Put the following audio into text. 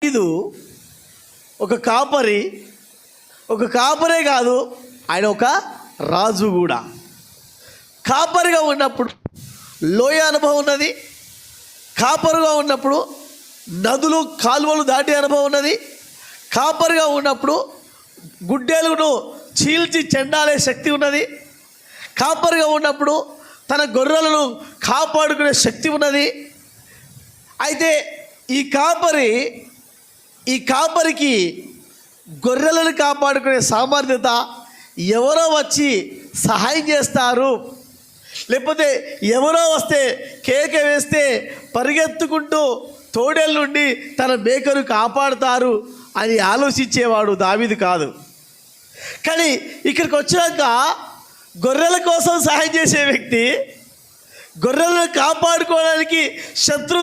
ఇది ఒక కాపరి, ఒక కాపరే కాదు, ఆయన ఒక రాజు కూడా. కాపరిగా ఉన్నప్పుడు లోయ అనుభవం ఉన్నది, కాపరుగా ఉన్నప్పుడు నదులు కాలువలు దాటే అనుభవం ఉన్నది, కాపరిగా ఉన్నప్పుడు గుడ్డేలును చీల్చి చెండాలే శక్తి ఉన్నది, కాపరిగా ఉన్నప్పుడు తన గొర్రెలను కాపాడుకునే శక్తి ఉన్నది. అయితే ఈ కాపరికి గొర్రెలను కాపాడుకునే సామర్థ్యత ఎవరో వచ్చి సహాయం చేస్తారు, లేకపోతే ఎవరో వస్తే కేక వేస్తే పరిగెత్తుకుంటూ తోడేళ్ళ నుండి తన మేకను కాపాడుతారు అని ఆలోచించేవాడు దావీదు కాదు. కానీ ఇక్కడికి వచ్చాక గొర్రెల కోసం సహాయం చేసే వ్యక్తి, గొర్రెలను కాపాడుకోవడానికి శత్రు